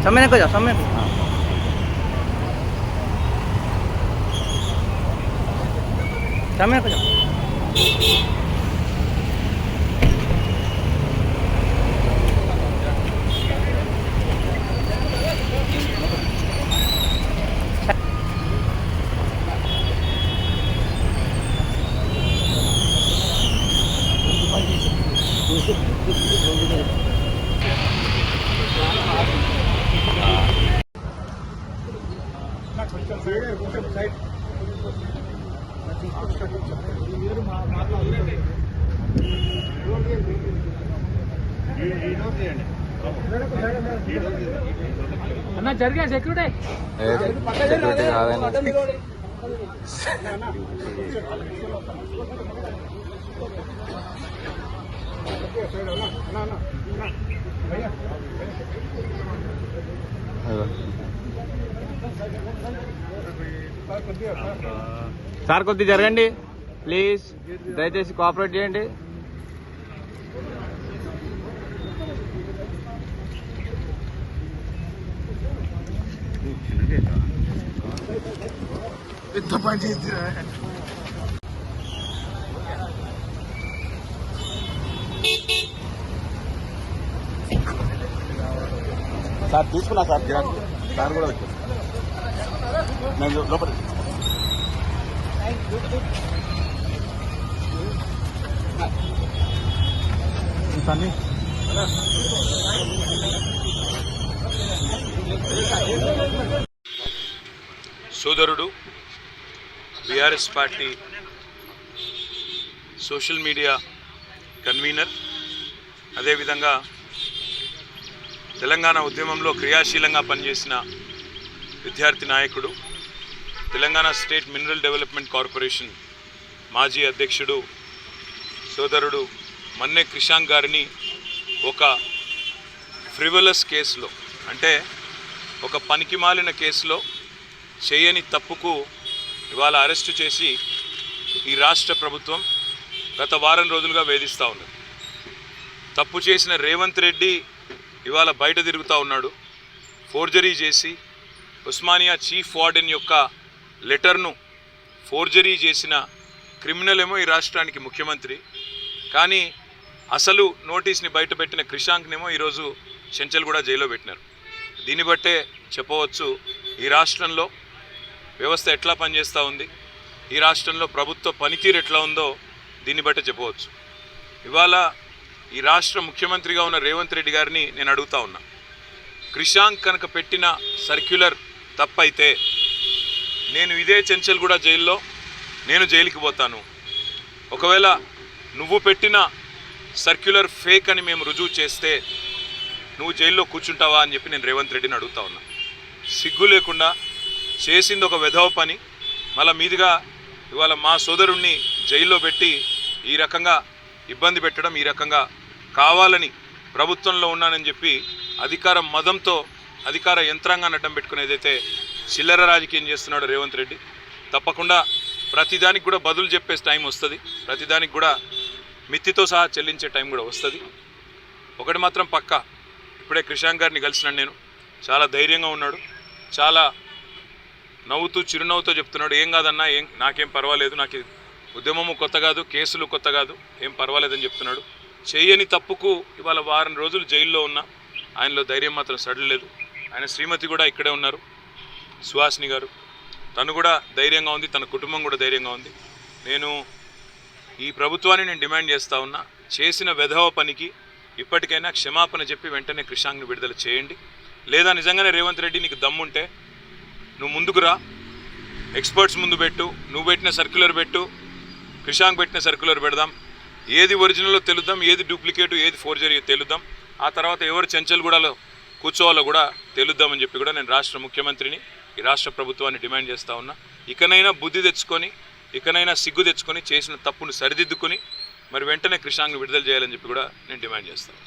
समय को जाओ, समय को समय को जाओ। అన్న జరిగా సెక్యూరిటీ కాదండి. సార్ కొద్దిగా జరగండి ప్లీజ్, దయచేసి కోఆపరేట్ చేయండి. పెద్ద పని చేసి సార్ తీసుకున్నా సార్, సార్ కూడా వచ్చారు. నేను లోపల సోదరుడు BRS party social media convener, అదేవిధంగా తెలంగాణ ఉద్యమంలో క్రియాశీలంగా పనిచేసిన విద్యార్థి నాయకుడు, Telangana state mineral development corporation మాజీ అధ్యక్షుడు సోదరుడు మన్నె క్రిషాంక్ గారిని ఒక ఫ్రివలస్ కేసులో, అంటే ఒక పనికిమాలిన కేసులో చేయని తప్పుకు ఇవాళ అరెస్టు చేసి ఈ రాష్ట్ర ప్రభుత్వం గత వారం రోజులుగా వేధిస్తూ ఉన్నది. తప్పు చేసిన రేవంత్ రెడ్డి ఇవాళ బయట తిరుగుతూ ఉన్నాడు. ఫోర్జరీ చేసి ఉస్మానియా చీఫ్ వార్డెన్ యొక్క లెటర్ను ఫోర్జరీ చేసిన క్రిమినల్ ఏమో ఈ రాష్ట్రానికి ముఖ్యమంత్రి, కానీ అసలు నోటీస్ని బయట పెట్టిన క్రిషాంక్నేమో ఈరోజు చెంచల్గూడ జైల్లో పెట్టినారు. దీన్ని బట్టే చెప్పవచ్చు ఈ రాష్ట్రంలో వ్యవస్థ ఎట్లా పనిచేస్తూ ఉంది, ఈ రాష్ట్రంలో ప్రభుత్వ పనితీరు ఎట్లా ఉందో దీన్ని బట్టే చెప్పవచ్చు. ఇవాళ ఈ రాష్ట్ర ముఖ్యమంత్రిగా ఉన్న రేవంత్ రెడ్డి గారిని నేను అడుగుతా ఉన్నా, క్రిషాంక్ కనుక పెట్టిన సర్క్యులర్ తప్పైతే నేను ఇదే చెంచల్గూడ జైల్లో నేను జైలుకి పోతాను. ఒకవేళ నువ్వు పెట్టిన సర్క్యులర్ ఫేక్ అని మేము రుజువు చేస్తే నువ్వు జైల్లో కూర్చుంటావా అని చెప్పి నేను రేవంత్ రెడ్డిని అడుగుతా ఉన్నా. సిగ్గు లేకుండా చేసింది ఒక వెధవ పని, మళ్ళా మీదుగా ఇవాళ మా సోదరుణ్ణి జైల్లో పెట్టి ఈ రకంగా ఇబ్బంది పెట్టడం, ఈ రకంగా కావాలని ప్రభుత్వంలో ఉన్నానని చెప్పి అధికార మదంతో అధికార యంత్రాంగాన్ని అడ్డం పెట్టుకుని ఏదైతే చిల్లర రాజకీయం చేస్తున్నాడు రేవంత్ రెడ్డి, తప్పకుండా ప్రతిదానికి కూడా బదులు చెప్పే టైం వస్తుంది, ప్రతిదానికి కూడా మిత్తితో సహా చెల్లించే టైం కూడా వస్తుంది. ఒకటి మాత్రం పక్కా, ఇప్పుడే క్రిషాంక్ గారిని కలిసినాను నేను, చాలా ధైర్యంగా ఉన్నాడు, చాలా నవ్వుతూ చిరునవ్వుతో చెప్తున్నాడు, ఏం కాదన్నా, నాకేం పర్వాలేదు, నాకు ఉద్యమము కొత్త కాదు, కేసులు కొత్త కాదు, ఏం పర్వాలేదని చెప్తున్నాడు. చేయని తప్పుకు ఇవాళ వారం రోజులు జైల్లో ఉన్నా ఆయనలో ధైర్యం మాత్రం సడలేదు. ఆయన శ్రీమతి కూడా ఇక్కడే ఉన్నారు, సుహాసిని గారు, తను కూడా ధైర్యంగా ఉంది, తన కుటుంబం కూడా ధైర్యంగా ఉంది. నేను ఈ ప్రభుత్వాన్ని నేను డిమాండ్ చేస్తూ ఉన్నా, చేసిన వెధవ పనికి ఇప్పటికైనా క్షమాపణ చెప్పి వెంటనే క్రిషాంక్ని విడుదల చేయండి. లేదా నిజంగానే రేవంత్ రెడ్డి నీకు దమ్ముంటే నువ్వు ముందుకు రా, ఎక్స్పర్ట్స్ ముందు పెట్టు, నువ్వు పెట్టిన సర్క్యులర్ పెట్టు, క్రిషాంక్ పెట్టిన సర్క్యులర్ పెడదాం, ఏది ఒరిజినల్లో తెలుద్దాం, ఏది డూప్లికేటు, ఏది ఫోర్జరీ తెలుద్దాం, ఆ తర్వాత ఎవరు చెంచల్గూడలో కూర్చోవాలో కూడా తెలుద్దామని చెప్పి కూడా నేను రాష్ట్ర ముఖ్యమంత్రిని, ఈ రాష్ట్ర ప్రభుత్వాన్ని డిమాండ్ చేస్తూ ఉన్నా. ఇకనైనా బుద్ధి తెచ్చుకొని, ఇకనైనా సిగ్గు తెచ్చుకొని చేసిన తప్పును సరిదిద్దుకొని మరి వెంటనే క్రిషాంక్ని విడుదల చేయాలని చెప్పి కూడా నేను డిమాండ్ చేస్తాను.